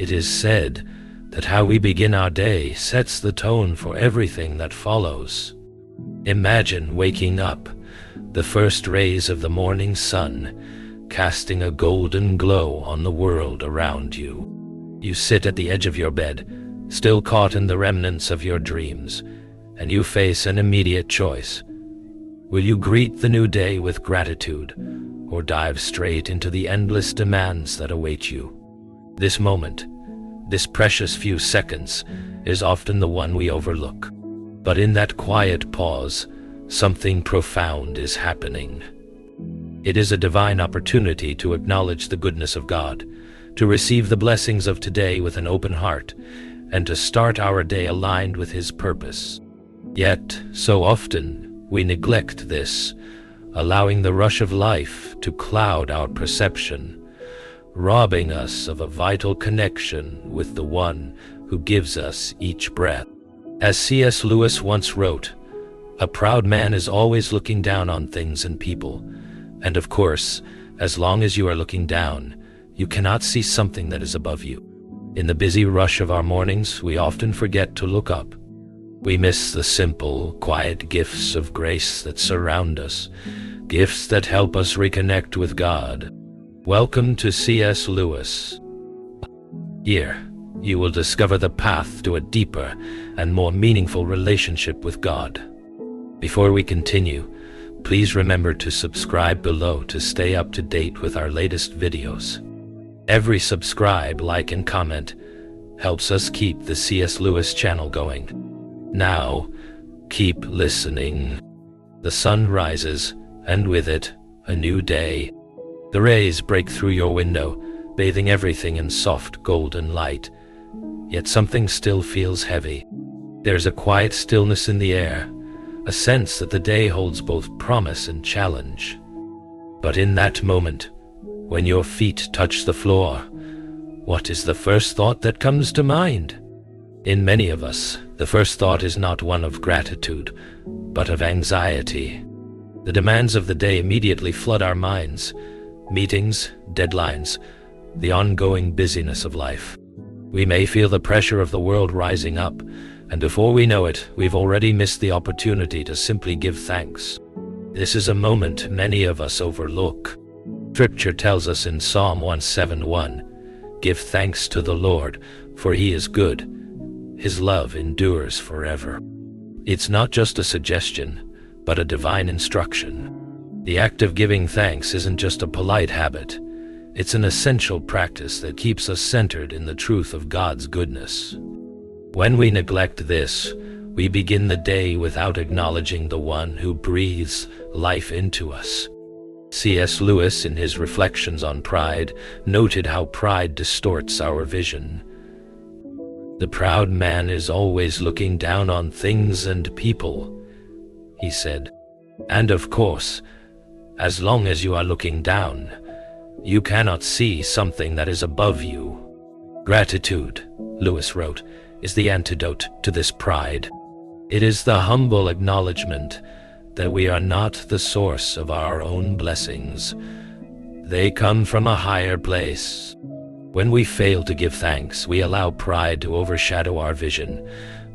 It is said that how we begin our day sets the tone for everything that follows. Imagine waking up, the first rays of the morning sun casting a golden glow on the world around you. You sit at the edge of your bed, still caught in the remnants of your dreams, and you face an immediate choice. Will you greet the new day with gratitude, or dive straight into the endless demands that await you? This moment, this precious few seconds, is often the one we overlook. But in that quiet pause, something profound is happening. It is a divine opportunity to acknowledge the goodness of God, to receive the blessings of today with an open heart, and to start our day aligned with His purpose. Yet, so often, we neglect this, allowing the rush of life to cloud our perception, robbing us of a vital connection with the One who gives us each breath. As C.S. Lewis once wrote, "A proud man is always looking down on things and people, and of course, as long as you are looking down, you cannot see something that is above you." In the busy rush of our mornings, we often forget to look up. We miss the simple, quiet gifts of grace that surround us, gifts that help us reconnect with God. Welcome to C.S. Lewis. Here, you will discover the path to a deeper and more meaningful relationship with God. Before we continue, please remember to subscribe below to stay up to date with our latest videos. Every subscribe, like, and comment helps us keep the C.S. Lewis channel going. Now, keep listening. The sun rises, and with it, a new day. The rays break through your window, bathing everything in soft golden light. Yet something still feels heavy. There's a quiet stillness in the air, a sense that the day holds both promise and challenge. But in that moment, when your feet touch the floor, what is the first thought that comes to mind? In many of us, the first thought is not one of gratitude, but of anxiety. The demands of the day immediately flood our minds. Meetings, deadlines, the ongoing busyness of life. We may feel the pressure of the world rising up, and before we know it, we've already missed the opportunity to simply give thanks. This is a moment many of us overlook. Scripture tells us in Psalm 171, "Give thanks to the Lord, for He is good. His love endures forever." It's not just a suggestion, but a divine instruction. The act of giving thanks isn't just a polite habit. It's an essential practice that keeps us centered in the truth of God's goodness. When we neglect this, we begin the day without acknowledging the One who breathes life into us. C.S. Lewis, in his reflections on pride, noted how pride distorts our vision. "The proud man is always looking down on things and people," he said. "And of course, as long as you are looking down, you cannot see something that is above you." Gratitude, Lewis wrote, is the antidote to this pride. It is the humble acknowledgement that we are not the source of our own blessings. They come from a higher place. When we fail to give thanks, we allow pride to overshadow our vision,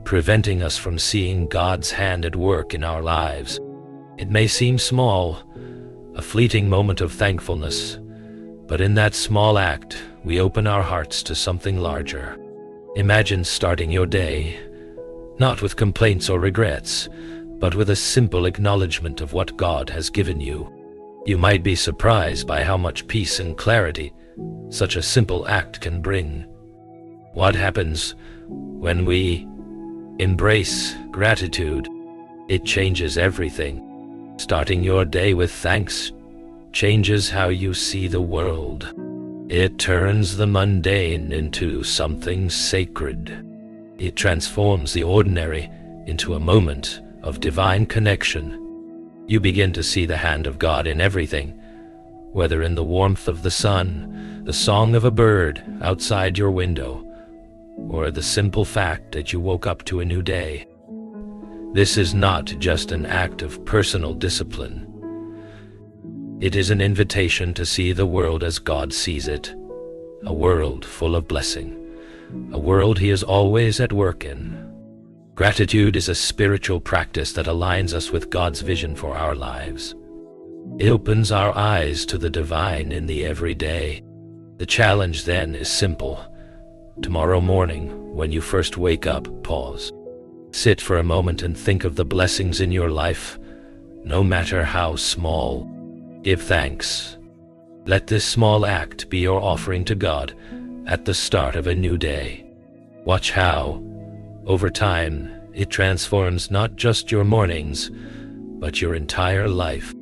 preventing us from seeing God's hand at work in our lives. It may seem small, a fleeting moment of thankfulness, but in that small act, we open our hearts to something larger. Imagine starting your day, not with complaints or regrets, but with a simple acknowledgement of what God has given you. You might be surprised by how much peace and clarity such a simple act can bring. What happens when we embrace gratitude? It changes everything. Starting your day with thanks changes how you see the world. It turns the mundane into something sacred. It transforms the ordinary into a moment of divine connection. You begin to see the hand of God in everything, whether in the warmth of the sun, the song of a bird outside your window, or the simple fact that you woke up to a new day. This is not just an act of personal discipline. It is an invitation to see the world as God sees it, a world full of blessing, a world He is always at work in. Gratitude is a spiritual practice that aligns us with God's vision for our lives. It opens our eyes to the divine in the everyday. The challenge then is simple. Tomorrow morning, when you first wake up, pause. Sit for a moment and think of the blessings in your life, no matter how small. Give thanks. Let this small act be your offering to God at the start of a new day. Watch how, over time, it transforms not just your mornings, but your entire life.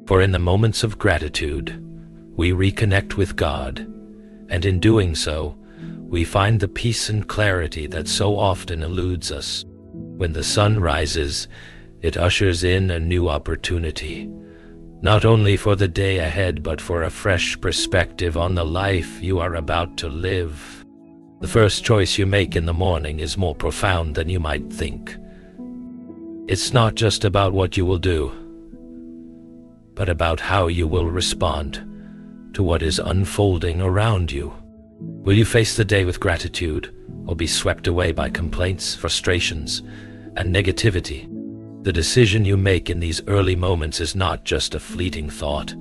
For in the moments of gratitude, we reconnect with God, and in doing so, we find the peace and clarity that so often eludes us. When the sun rises, it ushers in a new opportunity, not only for the day ahead, but for a fresh perspective on the life you are about to live. The first choice you make in the morning is more profound than you might think. It's not just about what you will do, but about how you will respond to what is unfolding around you. Will you face the day with gratitude, or be swept away by complaints, frustrations, and negativity? The decision you make in these early moments is not just a fleeting thought.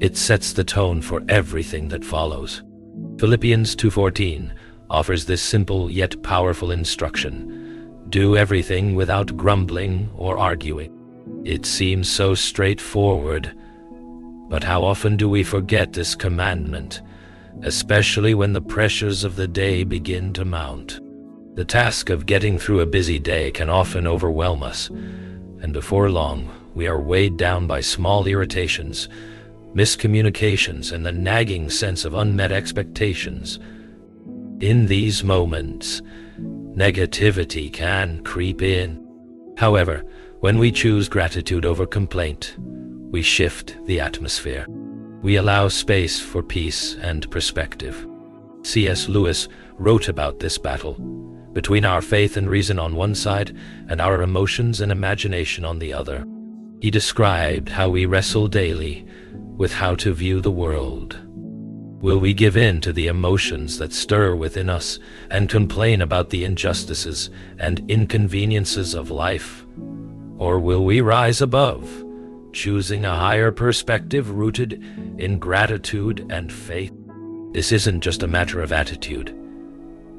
It sets the tone for everything that follows. Philippians 2:14 offers this simple yet powerful instruction: do everything without grumbling or arguing. It seems so straightforward, but how often do we forget this commandment, especially when the pressures of the day begin to mount? The task of getting through a busy day can often overwhelm us, and before long, we are weighed down by small irritations, miscommunications, and the nagging sense of unmet expectations. In these moments, negativity can creep in. However, when we choose gratitude over complaint, we shift the atmosphere. We allow space for peace and perspective. C.S. Lewis wrote about this battle between our faith and reason on one side and our emotions and imagination on the other. He described how we wrestle daily with how to view the world. Will we give in to the emotions that stir within us and complain about the injustices and inconveniences of life? Or will we rise above, choosing a higher perspective rooted in gratitude and faith? This isn't just a matter of attitude.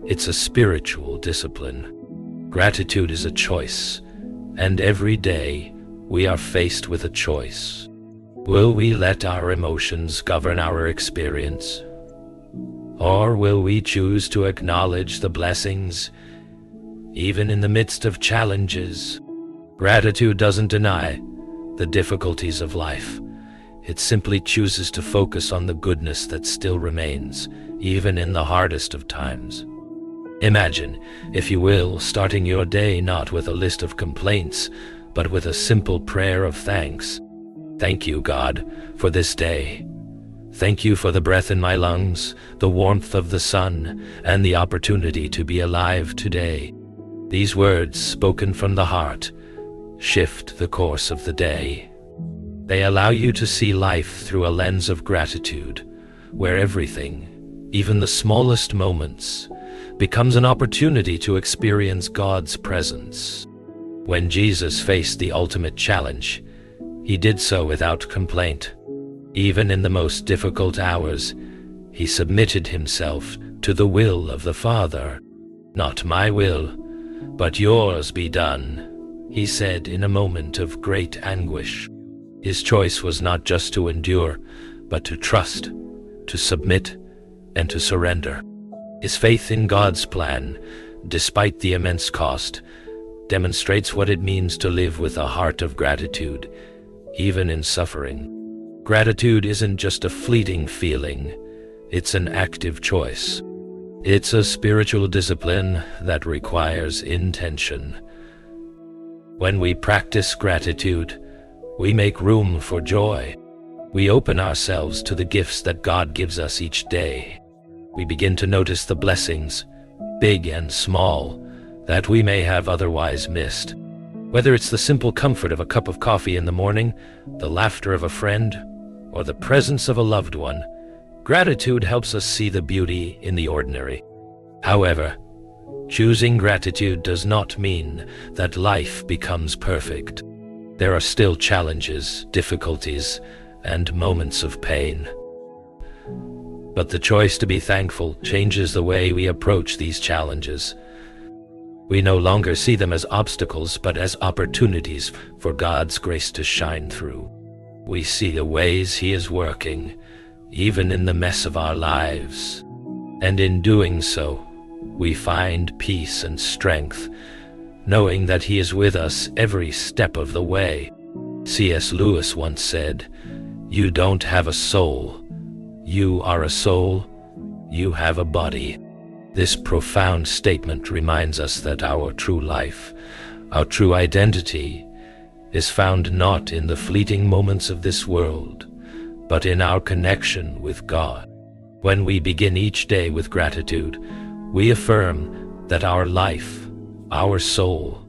It's a spiritual discipline. Gratitude is a choice, and every day we are faced with a choice. Will we let our emotions govern our experience? Or will we choose to acknowledge the blessings, even in the midst of challenges? Gratitude doesn't deny the difficulties of life. It simply chooses to focus on the goodness that still remains, even in the hardest of times. Imagine, if you will, starting your day not with a list of complaints, but with a simple prayer of thanks. Thank you, God, for this day. Thank you for the breath in my lungs, the warmth of the sun, and the opportunity to be alive today. These words, spoken from the heart, shift the course of the day. They allow you to see life through a lens of gratitude, where everything, even the smallest moments, becomes an opportunity to experience God's presence. When Jesus faced the ultimate challenge, he did so without complaint. Even in the most difficult hours, he submitted himself to the will of the Father. Not my will, but yours be done, he said in a moment of great anguish. His choice was not just to endure, but to trust, to submit, and to surrender. His faith in God's plan, despite the immense cost, demonstrates what it means to live with a heart of gratitude, even in suffering. Gratitude isn't just a fleeting feeling, it's an active choice. It's a spiritual discipline that requires intention. When we practice gratitude, we make room for joy. We open ourselves to the gifts that God gives us each day. We begin to notice the blessings, big and small, that we may have otherwise missed. Whether it's the simple comfort of a cup of coffee in the morning, the laughter of a friend, or the presence of a loved one, gratitude helps us see the beauty in the ordinary. However, choosing gratitude does not mean that life becomes perfect. There are still challenges, difficulties, and moments of pain. But the choice to be thankful changes the way we approach these challenges. We no longer see them as obstacles, but as opportunities for God's grace to shine through. We see the ways He is working, even in the mess of our lives. And in doing so, we find peace and strength, knowing that He is with us every step of the way. C.S. Lewis once said, "You don't have a soul. You are a soul. You have a body." This profound statement reminds us that our true life, our true identity, is found not in the fleeting moments of this world, but in our connection with God. When we begin each day with gratitude, we affirm that our life, our soul,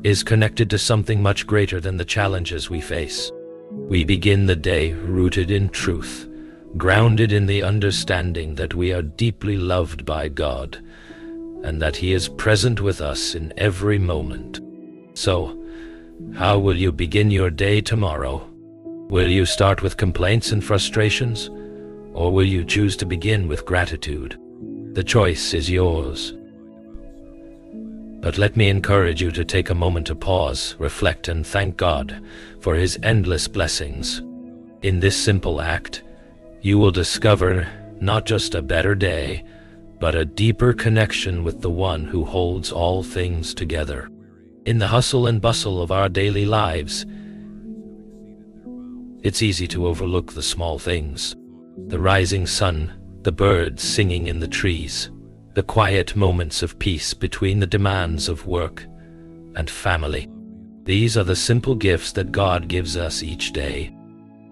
is connected to something much greater than the challenges we face. We begin the day rooted in truth, grounded in the understanding that we are deeply loved by God, and that He is present with us in every moment. So, how will you begin your day tomorrow? Will you start with complaints and frustrations, or will you choose to begin with gratitude? The choice is yours. But let me encourage you to take a moment to pause, reflect, and thank God for His endless blessings. In this simple act, you will discover not just a better day, but a deeper connection with the One who holds all things together. In the hustle and bustle of our daily lives, it's easy to overlook the small things. The rising sun, the birds singing in the trees, the quiet moments of peace between the demands of work and family. These are the simple gifts that God gives us each day.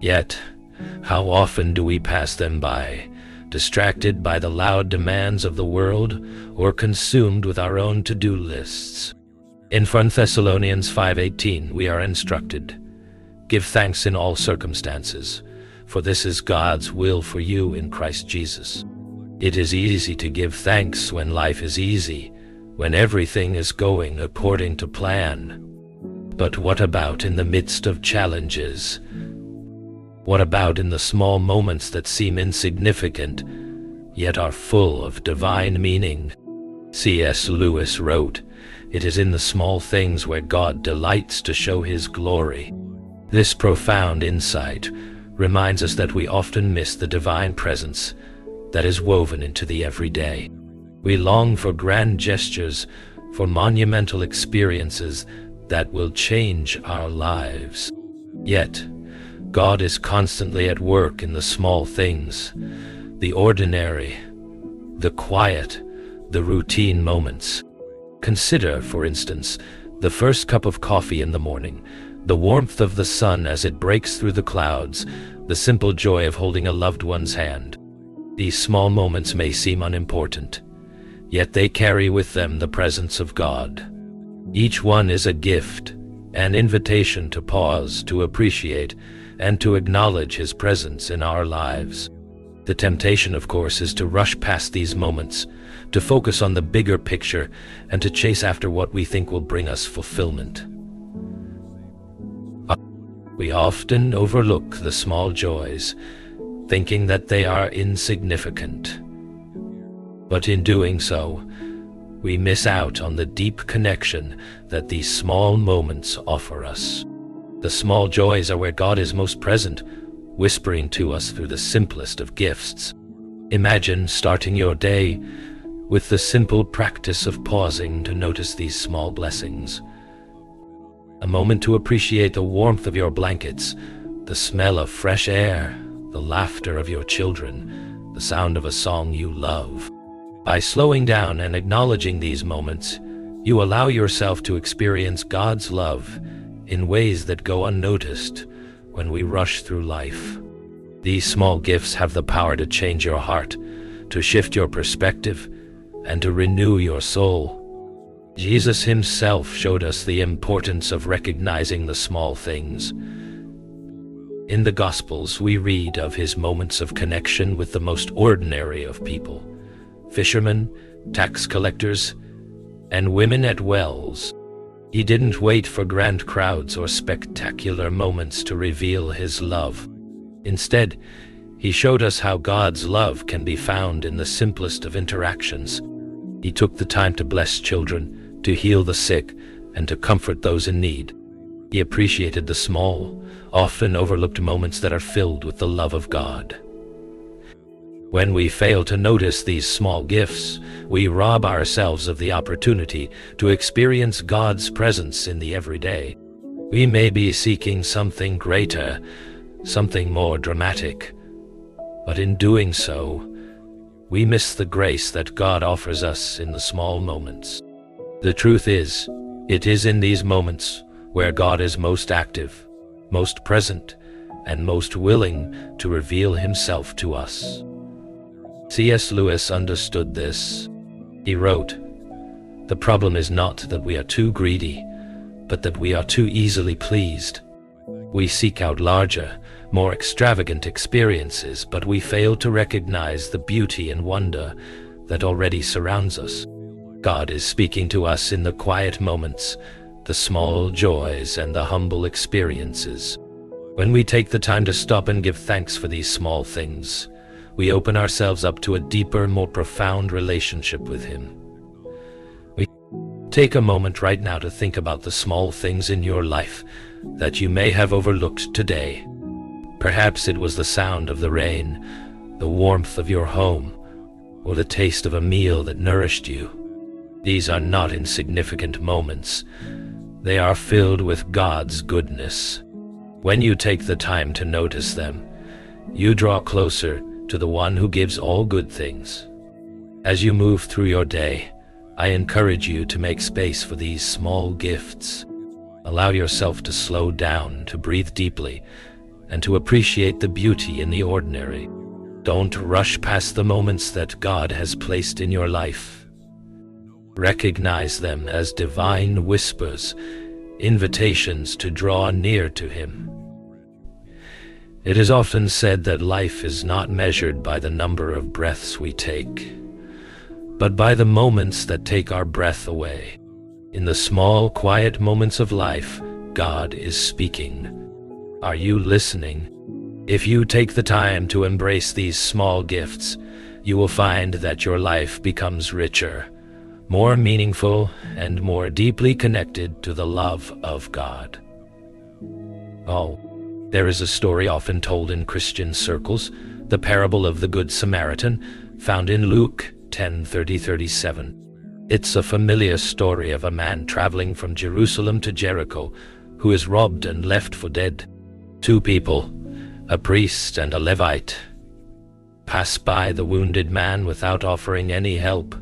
Yet, how often do we pass them by, distracted by the loud demands of the world or consumed with our own to-do lists? In 1 Thessalonians 5:18 we are instructed, "Give thanks in all circumstances, for this is God's will for you in Christ Jesus." It is easy to give thanks when life is easy, when everything is going according to plan. But what about in the midst of challenges? What about in the small moments that seem insignificant, yet are full of divine meaning? C.S. Lewis wrote, "It is in the small things where God delights to show His glory." This profound insight reminds us that we often miss the divine presence that is woven into the everyday. We long for grand gestures, for monumental experiences that will change our lives. Yet, God is constantly at work in the small things, the ordinary, the quiet, the routine moments. Consider, for instance, the first cup of coffee in the morning, the warmth of the sun as it breaks through the clouds, the simple joy of holding a loved one's hand. These small moments may seem unimportant, yet they carry with them the presence of God. Each one is a gift, an invitation to pause, to appreciate, and to acknowledge His presence in our lives. The temptation, of course, is to rush past these moments, to focus on the bigger picture, and to chase after what we think will bring us fulfillment. We often overlook the small joys, thinking that they are insignificant. But in doing so, we miss out on the deep connection that these small moments offer us. The small joys are where God is most present, whispering to us through the simplest of gifts. Imagine starting your day with the simple practice of pausing to notice these small blessings. A moment to appreciate the warmth of your blankets, the smell of fresh air, the laughter of your children, the sound of a song you love. By slowing down and acknowledging these moments, you allow yourself to experience God's love in ways that go unnoticed when we rush through life. These small gifts have the power to change your heart, to shift your perspective, and to renew your soul. Jesus Himself showed us the importance of recognizing the small things. In the Gospels, we read of His moments of connection with the most ordinary of people: fishermen, tax collectors, and women at wells. He didn't wait for grand crowds or spectacular moments to reveal his love. Instead, he showed us how God's love can be found in the simplest of interactions. He took the time to bless children, to heal the sick, and to comfort those in need. He appreciated the small, often overlooked moments that are filled with the love of God. When we fail to notice these small gifts, we rob ourselves of the opportunity to experience God's presence in the everyday. We may be seeking something greater, something more dramatic, but in doing so, we miss the grace that God offers us in the small moments. The truth is, it is in these moments where God is most active, most present, and most willing to reveal himself to us. C.S. Lewis understood this. He wrote, "The problem is not that we are too greedy, but that we are too easily pleased. We seek out larger, more extravagant experiences, but we fail to recognize the beauty and wonder that already surrounds us. God is speaking to us in the quiet moments, the small joys and the humble experiences. When we take the time to stop and give thanks for these small things, we open ourselves up to a deeper, more profound relationship with him." Take a moment right now to think about the small things in your life that you may have overlooked today. Perhaps it was the sound of the rain, the warmth of your home, or the taste of a meal that nourished you. These are not insignificant moments. They are filled with God's goodness. When you take the time to notice them, you draw closer to the one who gives all good things. As you move through your day, I encourage you to make space for these small gifts. Allow yourself to slow down, to breathe deeply, and to appreciate the beauty in the ordinary. Don't rush past the moments that God has placed in your life. Recognize them as divine whispers, invitations to draw near to him. It is often said that life is not measured by the number of breaths we take, but by the moments that take our breath away. In the small, quiet moments of life, God is speaking. Are you listening? If you take the time to embrace these small gifts, you will find that your life becomes richer, more meaningful, and more deeply connected to the love of God. Oh, there is a story often told in Christian circles, the parable of the Good Samaritan, found in Luke 10:30-37. It's a familiar story of a man traveling from Jerusalem to Jericho who is robbed and left for dead. Two people, a priest and a Levite, pass by the wounded man without offering any help.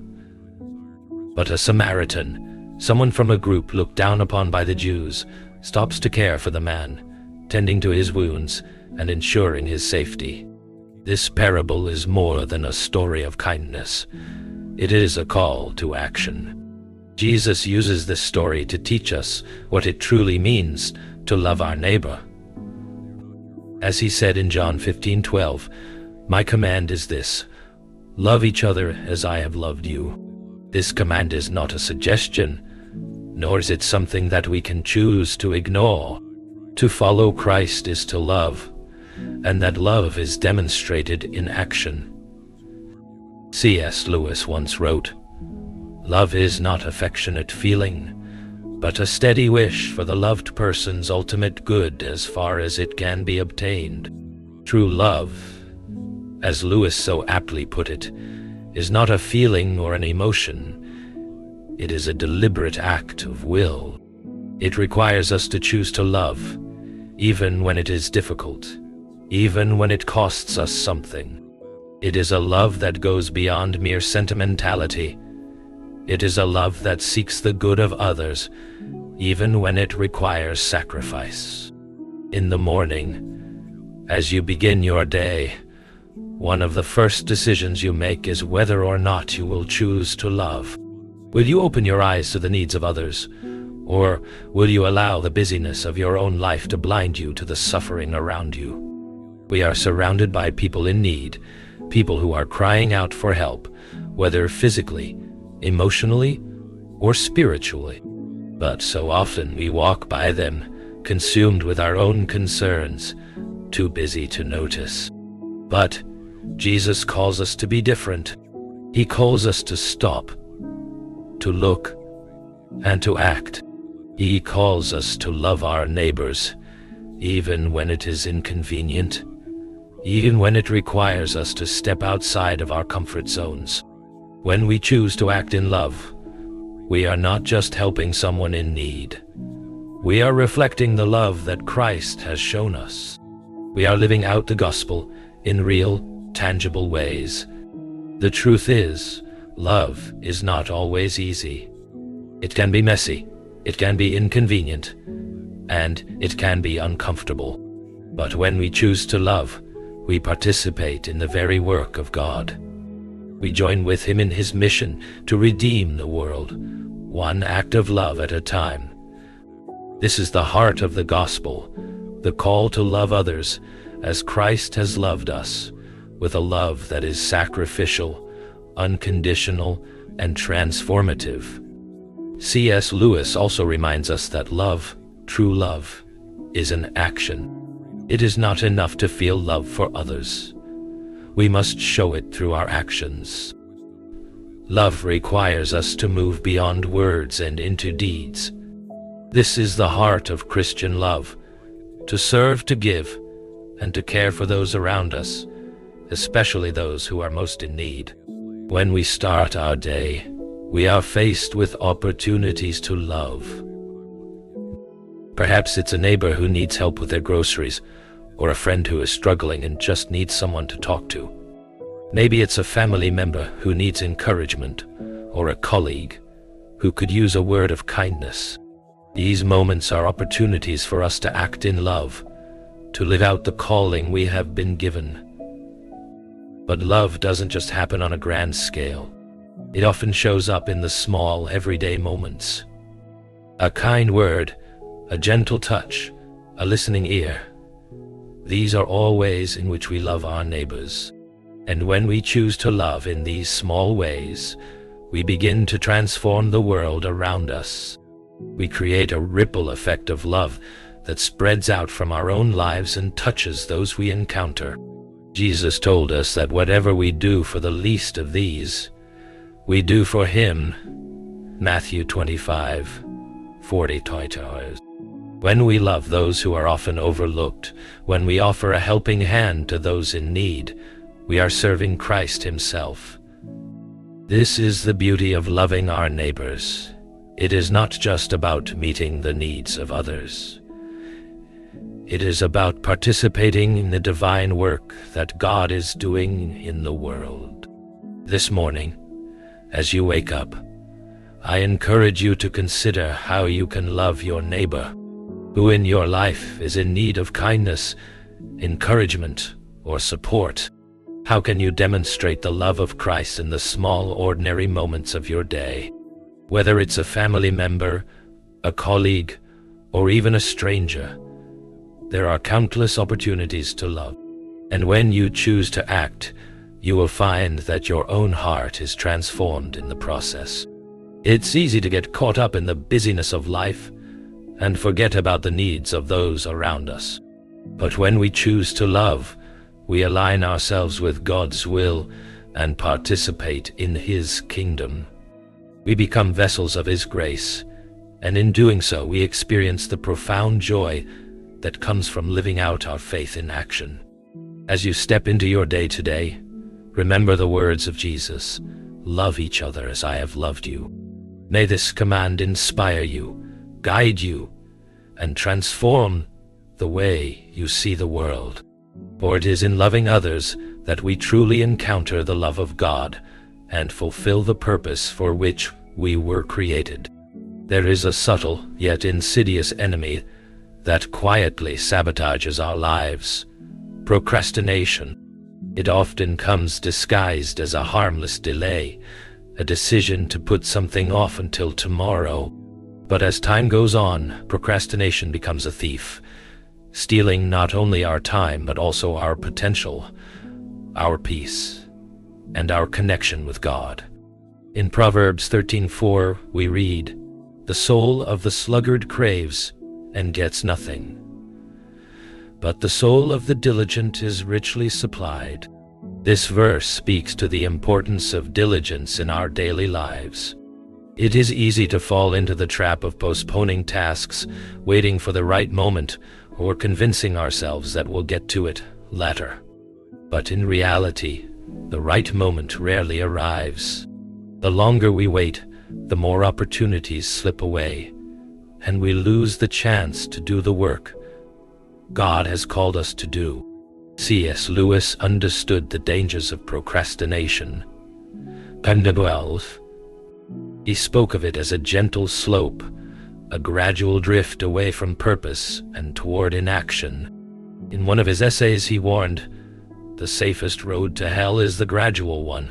But a Samaritan, someone from a group looked down upon by the Jews, stops to care for the man, tending to his wounds and ensuring his safety. This parable is more than a story of kindness. It is a call to action. Jesus uses this story to teach us what it truly means to love our neighbor. As he said in John 15:12, "My command is this, love each other as I have loved you." This command is not a suggestion, nor is it something that we can choose to ignore. To follow Christ is to love, and that love is demonstrated in action. C.S. Lewis once wrote, "Love is not affectionate feeling, but a steady wish for the loved person's ultimate good as far as it can be obtained. True love, as Lewis so aptly put it, is not a feeling or an emotion. It is a deliberate act of will. It requires us to choose to love, even when it is difficult, even when it costs us something. It is a love that goes beyond mere sentimentality. It is a love that seeks the good of others, even when it requires sacrifice. In the morning, as you begin your day, one of the first decisions you make is whether or not you will choose to love. Will you open your eyes to the needs of others, or will you allow the busyness of your own life to blind you to the suffering around you? We are surrounded by people in need, people who are crying out for help, whether physically, emotionally or spiritually. But so often we walk by them, consumed with our own concerns, too busy to notice. But Jesus calls us to be different. He calls us to stop, to look, and to act. He calls us to love our neighbors, even when it is inconvenient, even when it requires us to step outside of our comfort zones. When we choose to act in love, we are not just helping someone in need. We are reflecting the love that Christ has shown us. We are living out the gospel in real, tangible ways. The truth is, love is not always easy. It can be messy, it can be inconvenient, and it can be uncomfortable. But when we choose to love, we participate in the very work of God. We join with Him in His mission to redeem the world, one act of love at a time. This is the heart of the gospel, the call to love others as Christ has loved us, with a love that is sacrificial, unconditional, and transformative. C.S. Lewis also reminds us that love, true love, is an action. It is not enough to feel love for others. We must show it through our actions. Love requires us to move beyond words and into deeds. This is the heart of Christian love, to serve, to give, and to care for those around us, especially those who are most in need. When we start our day, we are faced with opportunities to love. Perhaps it's a neighbor who needs help with their groceries, or a friend who is struggling and just needs someone to talk to. Maybe it's a family member who needs encouragement, or a colleague who could use a word of kindness. These moments are opportunities for us to act in love, to live out the calling we have been given. But love doesn't just happen on a grand scale. It often shows up in the small, everyday moments. A kind word, a gentle touch, a listening ear. These are all ways in which we love our neighbors. And when we choose to love in these small ways, we begin to transform the world around us. We create a ripple effect of love that spreads out from our own lives and touches those we encounter. Jesus told us that whatever we do for the least of these, we do for Him. Matthew 25:40. When we love those who are often overlooked, when we offer a helping hand to those in need, we are serving Christ Himself. This is the beauty of loving our neighbors. It is not just about meeting the needs of others. It is about participating in the divine work that God is doing in the world. This morning, as you wake up, I encourage you to consider how you can love your neighbor, who in your life is in need of kindness, encouragement, or support. How can you demonstrate the love of Christ in the small, ordinary moments of your day? Whether it's a family member, a colleague, or even a stranger, there are countless opportunities to love. And when you choose to act, you will find that your own heart is transformed in the process. It's easy to get caught up in the busyness of life and forget about the needs of those around us. But when we choose to love, we align ourselves with God's will and participate in His kingdom. We become vessels of His grace, and in doing so we experience the profound joy that comes from living out our faith in action. As you step into your day today, remember the words of Jesus, "Love each other as I have loved you." May this command inspire you, guide you, and transform the way you see the world. For it is in loving others that we truly encounter the love of God and fulfill the purpose for which we were created. There is a subtle yet insidious enemy that quietly sabotages our lives: procrastination. It often comes disguised as a harmless delay, a decision to put something off until tomorrow. But as time goes on, procrastination becomes a thief, stealing not only our time but also our potential, our peace, and our connection with God. In Proverbs 13:4 we read, "The soul of the sluggard craves and gets nothing, but the soul of the diligent is richly supplied." This verse speaks to the importance of diligence in our daily lives. It is easy to fall into the trap of postponing tasks, waiting for the right moment, or convincing ourselves that we'll get to it later. But in reality, the right moment rarely arrives. The longer we wait, the more opportunities slip away, and we lose the chance to do the work God has called us to do. C.S. Lewis understood the dangers of procrastination. He spoke of it as a gentle slope, a gradual drift away from purpose and toward inaction. In one of his essays he warned, "The safest road to hell is the gradual one,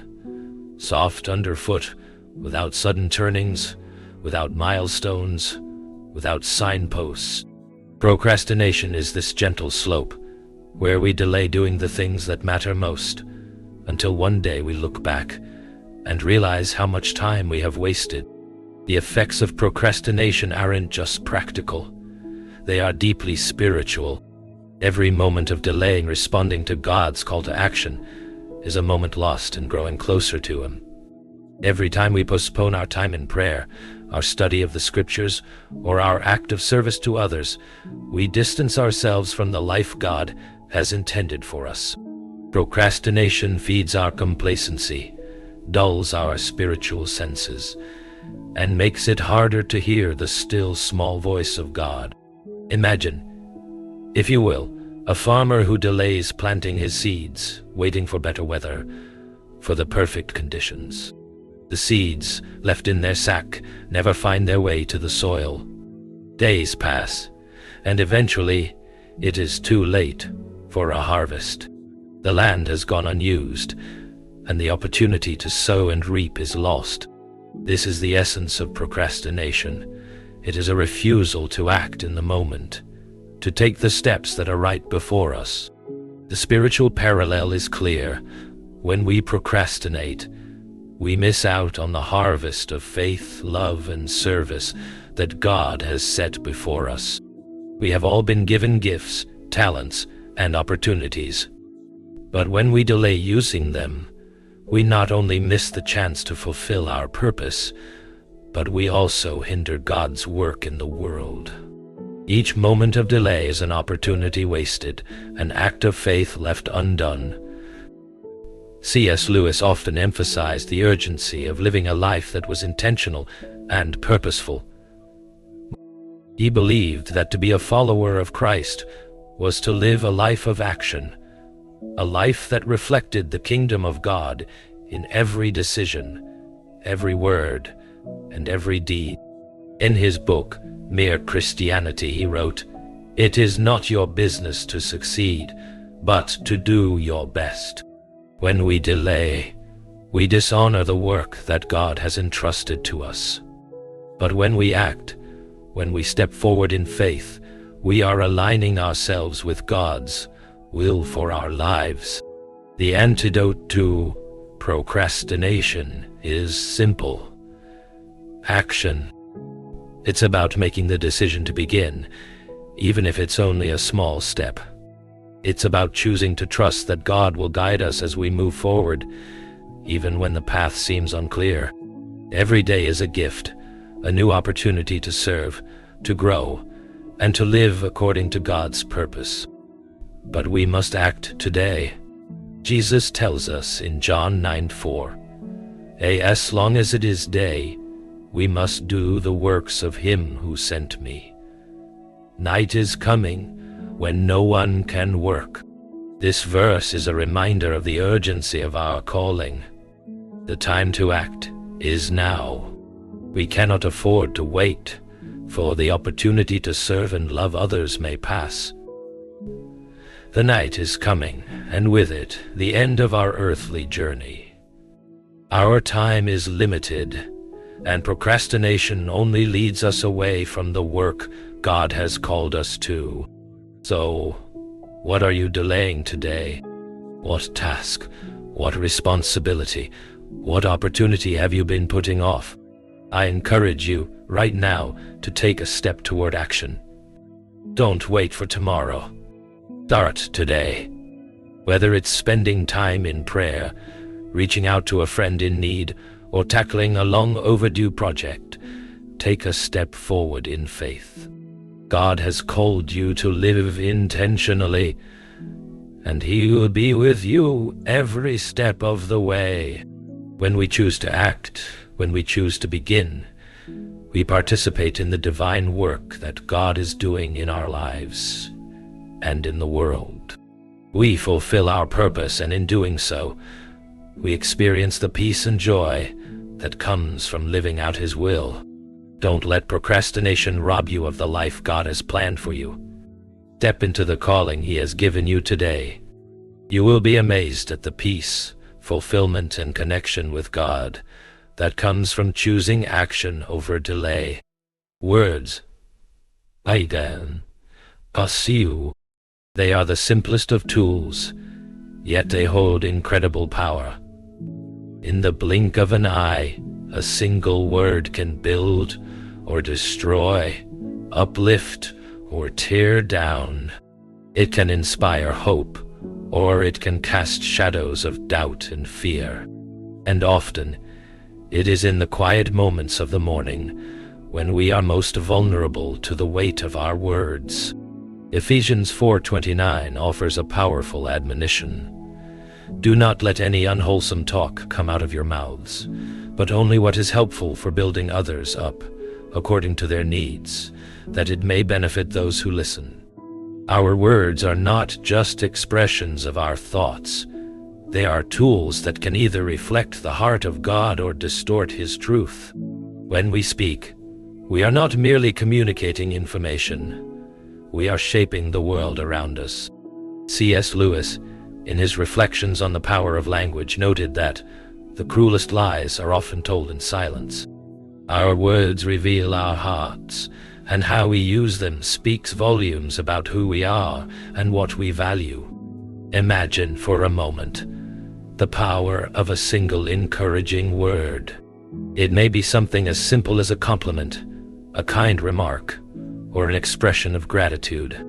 soft underfoot, without sudden turnings, without milestones, without signposts." Procrastination is this gentle slope, where we delay doing the things that matter most, until one day we look back and realize how much time we have wasted. The effects of procrastination aren't just practical, they are deeply spiritual. Every moment of delaying responding to God's call to action is a moment lost in growing closer to Him. Every time we postpone our time in prayer, our study of the Scriptures, or our act of service to others, we distance ourselves from the life God has intended for us. Procrastination feeds our complacency, dulls our spiritual senses, and makes it harder to hear the still small voice of God. Imagine, if you will, a farmer who delays planting his seeds, waiting for better weather, for the perfect conditions. The seeds, left in their sack, never find their way to the soil. Days pass, and eventually it is too late for a harvest. The land has gone unused, and the opportunity to sow and reap is lost. This is the essence of procrastination. It is a refusal to act in the moment, to take the steps that are right before us. The spiritual parallel is clear. When we procrastinate, we miss out on the harvest of faith, love, and service that God has set before us. We have all been given gifts, talents, and opportunities. But when we delay using them, we not only miss the chance to fulfill our purpose, but we also hinder God's work in the world. Each moment of delay is an opportunity wasted, an act of faith left undone. C.S. Lewis often emphasized the urgency of living a life that was intentional and purposeful. He believed that to be a follower of Christ was to live a life of action, a life that reflected the kingdom of God in every decision, every word, and every deed. In his book, Mere Christianity, he wrote, "It is not your business to succeed, but to do your best." When we delay, we dishonor the work that God has entrusted to us. But when we act, when we step forward in faith, we are aligning ourselves with God's will for our lives. The antidote to procrastination is simple: action. It's about making the decision to begin, even if it's only a small step. It's about choosing to trust that God will guide us as we move forward, even when the path seems unclear. Every day is a gift, a new opportunity to serve, to grow, and to live according to God's purpose. But we must act today. Jesus tells us in John 9:4, "As long as it is day, we must do the works of him who sent me. Night is coming when no one can work." This verse is a reminder of the urgency of our calling. The time to act is now. We cannot afford to wait, for the opportunity to serve and love others may pass. The night is coming, and with it, the end of our earthly journey. Our time is limited, and procrastination only leads us away from the work God has called us to. So, what are you delaying today? What task, what responsibility, What opportunity have you been putting off? I encourage you right now to take a step toward action. Don't wait for tomorrow. Start today. Whether it's spending time in prayer, reaching out to a friend in need, or tackling a long overdue project, take a step forward in faith. God has called you to live intentionally, and He will be with you every step of the way. When we choose to act, when we choose to begin, we participate in the divine work that God is doing in our lives and in the world. We fulfill our purpose, and in doing so, we experience the peace and joy that comes from living out His will. Don't let procrastination rob you of the life God has planned for you. Step into the calling He has given you today. You will be amazed at the peace, fulfillment, and connection with God that comes from choosing action over delay. Words, Aidan, Pasiu, they are the simplest of tools, yet they hold incredible power. In the blink of an eye, a single word can build or destroy, uplift or tear down. It can inspire hope, or it can cast shadows of doubt and fear. And often, it is in the quiet moments of the morning when we are most vulnerable to the weight of our words. Ephesians 4:29 offers a powerful admonition. Do not let any unwholesome talk come out of your mouths, but only what is helpful for building others up, according to their needs, that it may benefit those who listen. Our words are not just expressions of our thoughts. They are tools that can either reflect the heart of God or distort His truth. When we speak, we are not merely communicating information. We are shaping the world around us. C.S. Lewis, in his reflections on the power of language, noted that the cruelest lies are often told in silence. Our words reveal our hearts, and how we use them speaks volumes about who we are and what we value. Imagine for a moment the power of a single encouraging word. It may be something as simple as a compliment, a kind remark, or an expression of gratitude.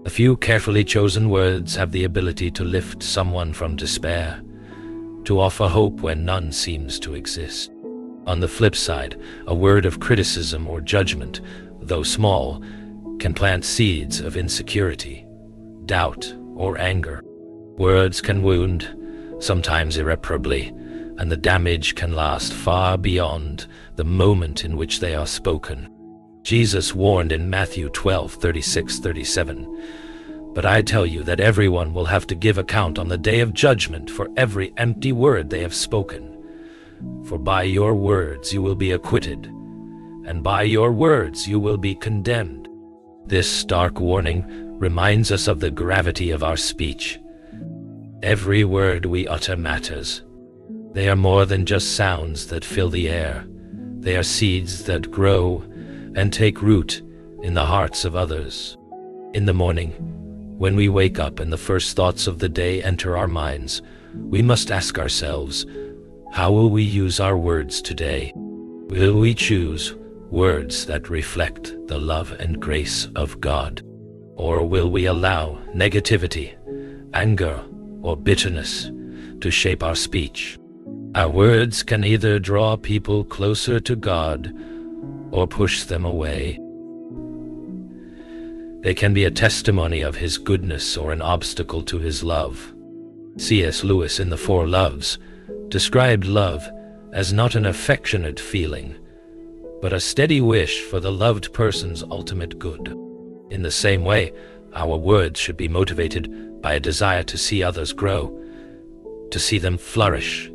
A few carefully chosen words have the ability to lift someone from despair, to offer hope when none seems to exist. On the flip side, a word of criticism or judgment, though small, can plant seeds of insecurity, doubt, or anger. Words can wound, sometimes irreparably, and the damage can last far beyond the moment in which they are spoken. Jesus warned in Matthew 12:36-37, "But I tell you that everyone will have to give account on the day of judgment for every empty word they have spoken. For by your words you will be acquitted, and by your words you will be condemned." This stark warning reminds us of the gravity of our speech. Every word we utter matters. They are more than just sounds that fill the air. They are seeds that grow and take root in the hearts of others. In the morning, when we wake up and the first thoughts of the day enter our minds, we must ask ourselves, how will we use our words today? Will we choose words that reflect the love and grace of God? Or will we allow negativity, anger, or bitterness to shape our speech? Our words can either draw people closer to God or push them away. They can be a testimony of His goodness or an obstacle to His love. C.S. Lewis in The Four Loves described love as not an affectionate feeling, but a steady wish for the loved person's ultimate good. In the same way, our words should be motivated by a desire to see others grow, to see them flourish,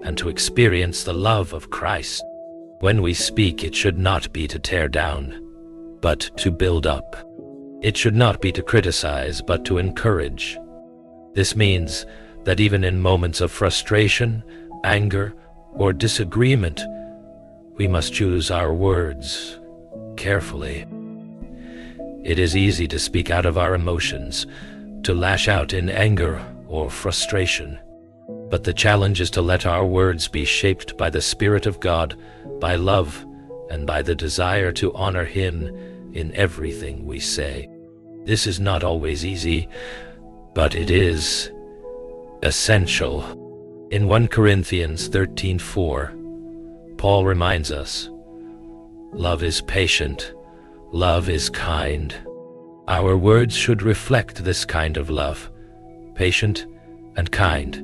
and to experience the love of Christ. When we speak, it should not be to tear down, but to build up. It should not be to criticize, but to encourage. This means that even in moments of frustration, anger, or disagreement, we must choose our words carefully. It is easy to speak out of our emotions, to lash out in anger or frustration. But the challenge is to let our words be shaped by the Spirit of God, by love, and by the desire to honor Him in everything we say. This is not always easy, but it is essential. In 1 Corinthians 13:4, Paul reminds us, "Love is patient, love is kind." Our words should reflect this kind of love, patient and kind,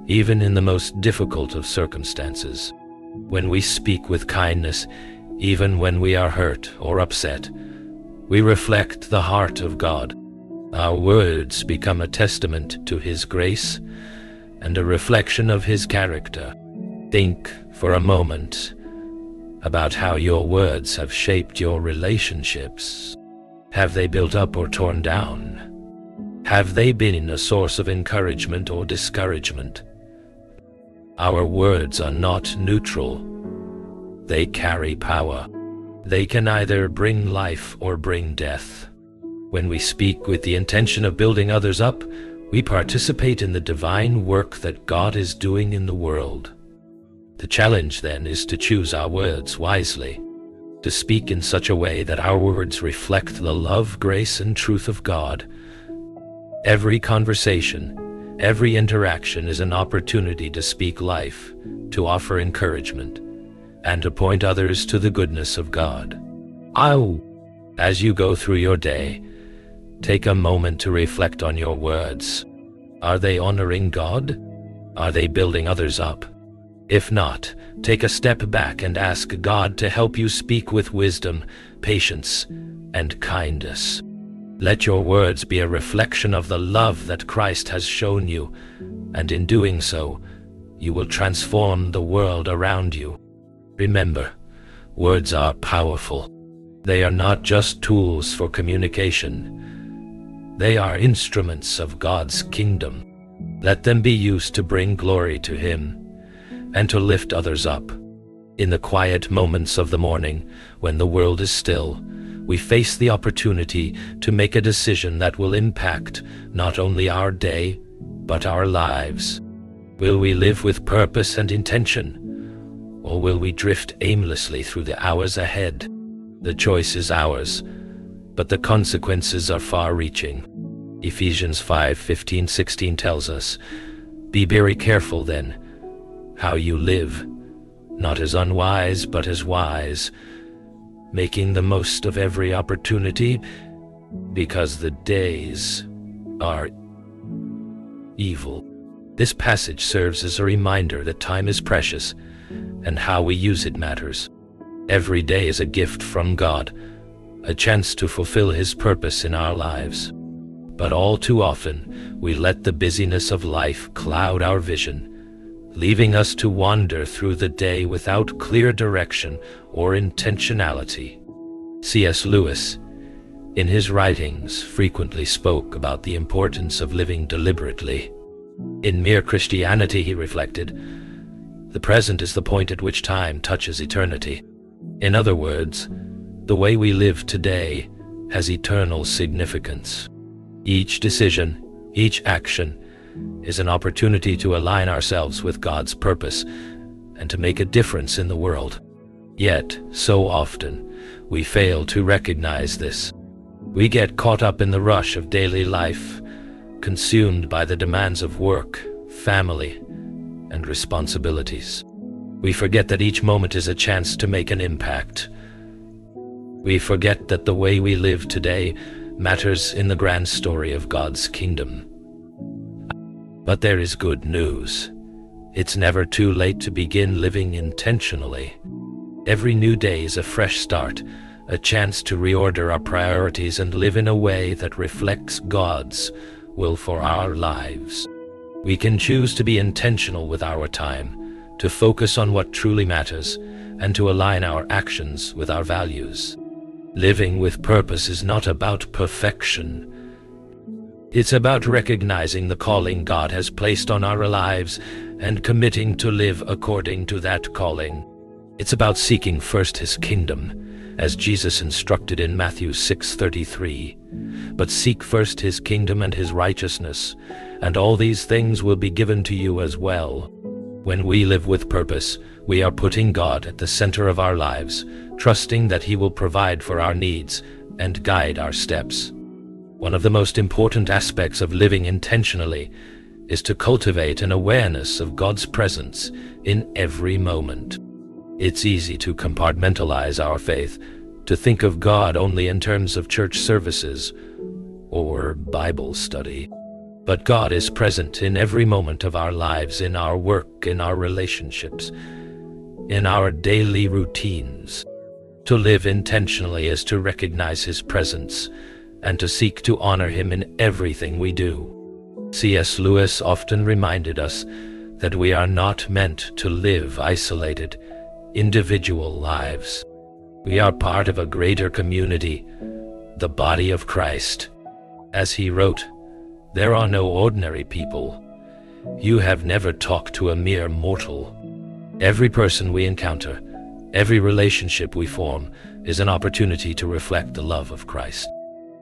even in the most difficult of circumstances. When we speak with kindness, even when we are hurt or upset, we reflect the heart of God. Our words become a testament to His grace and a reflection of His character. Think for a moment about how your words have shaped your relationships. Have they built up or torn down? Have they been a source of encouragement or discouragement? Our words are not neutral. They carry power. They can either bring life or bring death. When we speak with the intention of building others up, we participate in the divine work that God is doing in the world. The challenge then is to choose our words wisely, to speak in such a way that our words reflect the love, grace, and truth of God. Every conversation, every interaction is an opportunity to speak life, to offer encouragement, and to point others to the goodness of God. As you go through your day, take a moment to reflect on your words. Are they honoring God? Are they building others up? If not, take a step back and ask God to help you speak with wisdom, patience, and kindness. Let your words be a reflection of the love that Christ has shown you, and in doing so, you will transform the world around you. Remember, words are powerful. They are not just tools for communication. They are instruments of God's kingdom. Let them be used to bring glory to Him and to lift others up. In the quiet moments of the morning, when the world is still, we face the opportunity to make a decision that will impact not only our day, but our lives. Will we live with purpose and intention, or will we drift aimlessly through the hours ahead? The choice is ours, but the consequences are far-reaching. Ephesians 5:15-16 tells us, "Be very careful then how you live, not as unwise but as wise, making the most of every opportunity, because the days are evil." This passage serves as a reminder that time is precious and how we use it matters. Every day is a gift from God, a chance to fulfill His purpose in our lives. But all too often, we let the busyness of life cloud our vision, leaving us to wander through the day without clear direction or intentionality. C.S. Lewis, in his writings, frequently spoke about the importance of living deliberately. In Mere Christianity, he reflected, the present is the point at which time touches eternity. In other words, the way we live today has eternal significance. Each decision, each action, is an opportunity to align ourselves with God's purpose and to make a difference in the world. Yet, so often, we fail to recognize this. We get caught up in the rush of daily life, consumed by the demands of work, family, and responsibilities. We forget that each moment is a chance to make an impact. We forget that the way we live today matters in the grand story of God's kingdom. But there is good news. It's never too late to begin living intentionally. Every new day is a fresh start, a chance to reorder our priorities and live in a way that reflects God's will for our lives. We can choose to be intentional with our time, to focus on what truly matters, and to align our actions with our values. Living with purpose is not about perfection. It's about recognizing the calling God has placed on our lives and committing to live according to that calling. It's about seeking first His kingdom as Jesus instructed in Matthew 6:33. But seek first his kingdom and his righteousness, and all these things will be given to you as well. When we live with purpose, we are putting God at the center of our lives, trusting that he will provide for our needs and guide our steps. One of the most important aspects of living intentionally is to cultivate an awareness of God's presence in every moment. It's easy to compartmentalize our faith, to think of God only in terms of church services or Bible study. But God is present in every moment of our lives, in our work, in our relationships, in our daily routines. To live intentionally is to recognize his presence and to seek to honor him in everything we do. C.S. Lewis often reminded us that we are not meant to live isolated, individual lives. We are part of a greater community, the body of Christ. As he wrote, "There are no ordinary people. You have never talked to a mere mortal." Every person we encounter, every relationship we form, is an opportunity to reflect the love of Christ.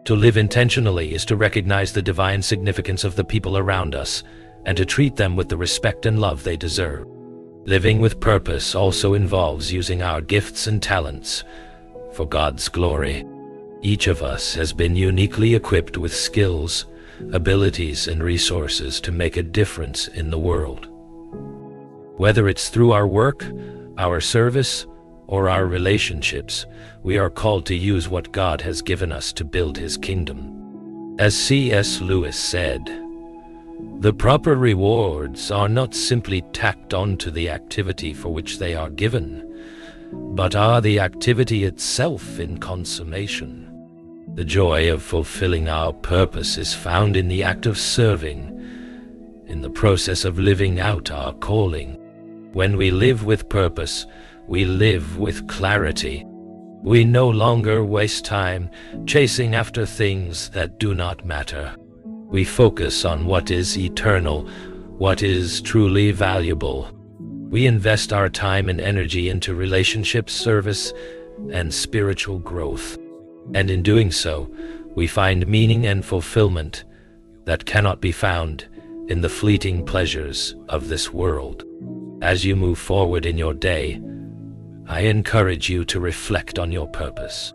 To live intentionally is to recognize the divine significance of the people around us and to treat them with the respect and love they deserve. Living with purpose also involves using our gifts and talents for God's glory. Each of us has been uniquely equipped with skills, abilities, and resources to make a difference in the world. Whether it's through our work, our service, or our relationships, we are called to use what God has given us to build his kingdom. As C.S. Lewis said, "The proper rewards are not simply tacked onto the activity for which they are given, but are the activity itself in consummation." The joy of fulfilling our purpose is found in the act of serving, in the process of living out our calling. When we live with purpose, we live with clarity. We no longer waste time chasing after things that do not matter. We focus on what is eternal, what is truly valuable. We invest our time and energy into relationships, service, and spiritual growth. And in doing so, we find meaning and fulfillment that cannot be found in the fleeting pleasures of this world. As you move forward in your day, I encourage you to reflect on your purpose.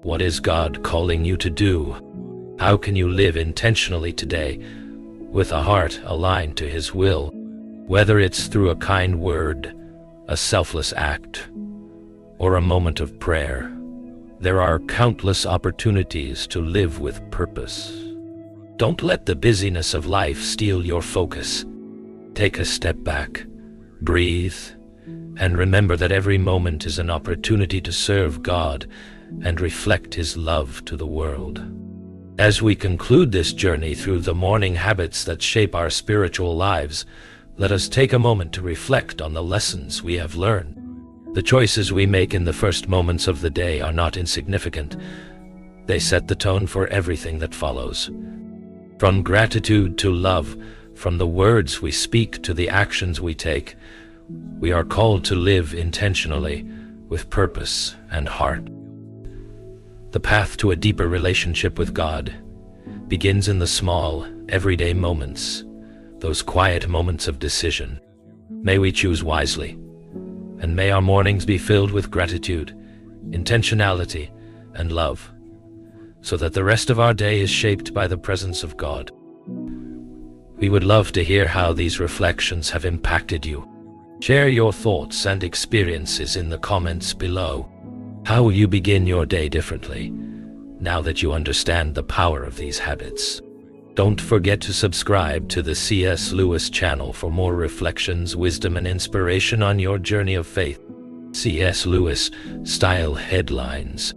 What is God calling you to do? How can you live intentionally today with a heart aligned to his will? Whether it's through a kind word, a selfless act, or a moment of prayer, there are countless opportunities to live with purpose. Don't let the busyness of life steal your focus. Take a step back, breathe, and remember that every moment is an opportunity to serve God and reflect his love to the world. As we conclude this journey through the morning habits that shape our spiritual lives, let us take a moment to reflect on the lessons we have learned. The choices we make in the first moments of the day are not insignificant. They set the tone for everything that follows. From gratitude to love, from the words we speak to the actions we take, we are called to live intentionally with purpose and heart. The path to a deeper relationship with God begins in the small, everyday moments, those quiet moments of decision. May we choose wisely, and may our mornings be filled with gratitude, intentionality, and love, so that the rest of our day is shaped by the presence of God. We would love to hear how these reflections have impacted you. Share your thoughts and experiences in the comments below. How will you begin your day differently now that you understand the power of these habits? Don't forget to subscribe to the C.S. Lewis channel for more reflections, wisdom, and inspiration on your journey of faith. C.S. Lewis Style Headlines.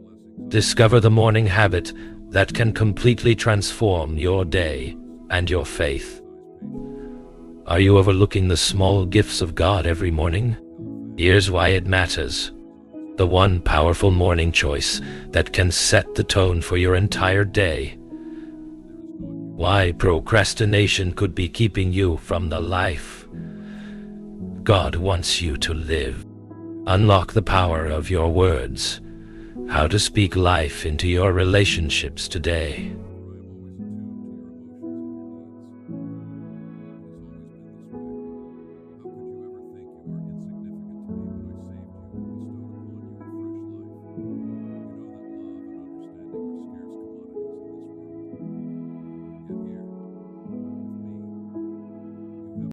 Discover the morning habit that can completely transform your day and your faith. Are you overlooking the small gifts of God every morning? Here's why it matters. The one powerful morning choice that can set the tone for your entire day. Why procrastination could be keeping you from the life God wants you to live. Unlock the power of your words. how to speak life into your relationships today.